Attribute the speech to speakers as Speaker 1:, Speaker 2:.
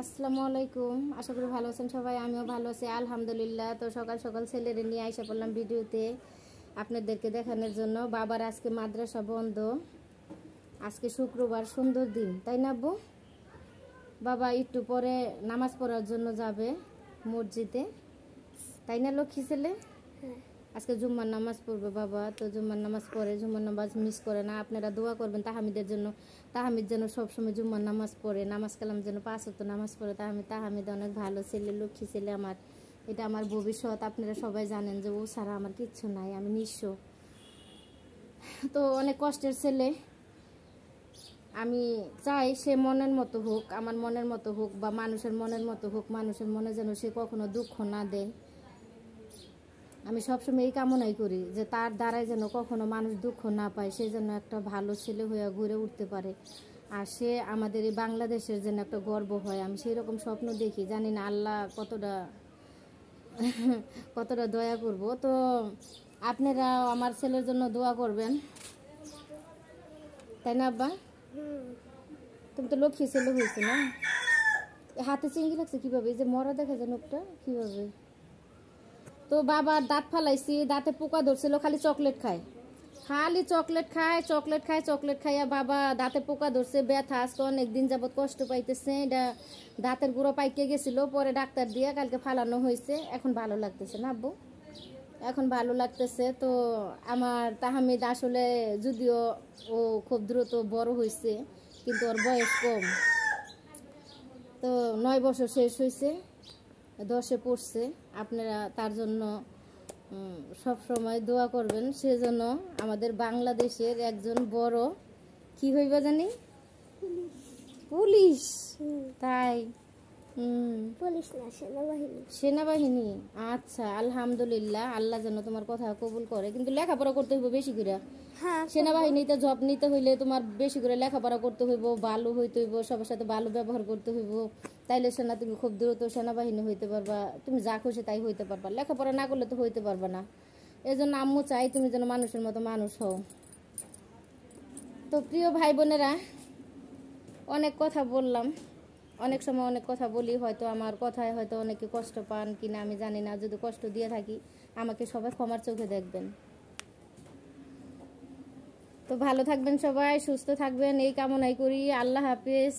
Speaker 1: আসসালামু আলাইকুম। আশা করি ভালো আছেন সবাই। আমিও ভালো আছি আলহামদুলিল্লাহ। তো সকাল সকাল ছেলেরে নিয়ে আইসা পড়লাম ভিডিওতে আপনাদেরকে দেখানোর জন্য। বাবার আজকে মাদ্রাসা বন্ধ, আজকে শুক্রবার, সুন্দর দিন, তাই না আব্বু? বাবা একটু পরে নামাজ পড়ার জন্য যাবে মসজিদে, তাই না লক্ষ্মী ছেলে? আজকে জুম্মার নামাজ পড়বে বাবা। তো জুম্মার নামাজ পড়ে, জুম্মার নামাজ মিস করে না। আপনারা দোয়া করবেন তাহামিদের জন্য, তাহামিদ যেন সবসময় জুম্মার নামাজ পড়ে, নামাজ কালাম যেন 5 ওয়াক্ত নামাজ পড়ে। তাহামিদ অনেক ভালো ছেলে, লক্ষ্মী ছেলে আমার। এটা আমার ভবিষ্যৎ। আপনারা সবাই জানেন যে ও ছাড়া আমার কিচ্ছু নাই, আমি নিঃস্ব। তো অনেক কষ্টের ছেলে। আমি চাই সে মনের মতো হোক, আমার মনের মতো হোক, বা মানুষের মনের মতো হোক। মানুষের মনে যেন সে কখনো দুঃখ না দেয়। আমি সবসময় এই কামনাই করি যে তার দ্বারাই যেন কখনো মানুষ দুঃখ না পায়, সে যেন একটা ভালো ছেলে হয়ে ঘুরে উঠতে পারে, আর সে আমাদের এই বাংলাদেশের যেন একটা গর্ব হয়। আমি সেই রকম স্বপ্ন দেখি। জানি না আল্লাহ কতটা দয়া করব। তো আপনারা আমার ছেলের জন্য দোয়া করবেন, তাই না আব্বা? তুমি তো লক্ষ্মী ছেলে হয়েছে না? হাতে চিংড়ি লাগছে কিভাবে? এই যে মরা দেখা যায় নখটা কিভাবে? তো বাবার দাঁত ফালাইছি, দাঁতে পোকা ধরছিল, খালি চকলেট খায়, খালি চকলেট খায়, চকলেট খায়, চকলেট খাইয়া বাবা দাঁতে পোকা ধরছে, ব্যথা। আজকে অনেকদিন যাবত কষ্ট পাইতেছে। এটা দাঁতের গুঁড়ো পাইকে গেছিল, পরে ডাক্তার দিয়ে কালকে ফালানো হয়েছে। এখন ভালো লাগতেছে না আব্বু? এখন ভালো লাগতেছে। তো আমার তাহামিদ আসলে যদিও ও খুব দ্রুত বড় হয়েছে, কিন্তু ওর বয়স কম। তো 9 বছর শেষ হয়েছে, 10-এ পড়ছে। আপনারা তার জন্য সব সময় দোয়া করবেন, সেজন্য আমাদের বাংলাদেশের একজন বড় কি হইবা জানি পুলিশ। তাই
Speaker 2: পুলিশ না, সেনাবাহিনী।
Speaker 1: সেনাবাহিনী। আচ্ছা, আলহামদুলিল্লাহ। আল্লাহ যেন তোমার কথা কবুল করে, কিন্তু লেখাপড়া করতে হইব বেশি করে।
Speaker 2: হ্যাঁ,
Speaker 1: সেনাবাহিনীতে জব নিতে হইলে তোমার বেশি করে লেখাপড়া করতে হইব, ভালো হইতে হইব, সবার সাথে ভালো ব্যবহার করতে হইব। তাইলে সেনা তুমি খুব দ্রুত সেনাবাহিনী হইতে পারবা। তুমি যা খুশি তাই হইতে পারবা, লেখাপড়া না করলে তো হইতে পারবা না। এই জন্য আম্মু চাই তুমি যেন মানুষের মতো মানুষ হও। তো প্রিয় ভাই বোনেরা, অনেক কথা বললাম, অনেক সময় অনেক কথা বলি, হয়তো আমার কথায় হয়তো অনেকে কষ্ট পান কিনা আমি জানি না। যদি কষ্ট দিয়ে থাকি আমাকে সবাই ক্ষমার চোখে দেখবেন। তো ভালো থাকবেন সবাই, সুস্থ থাকবেন এই কামনাই করি। আল্লাহ হাফেজ।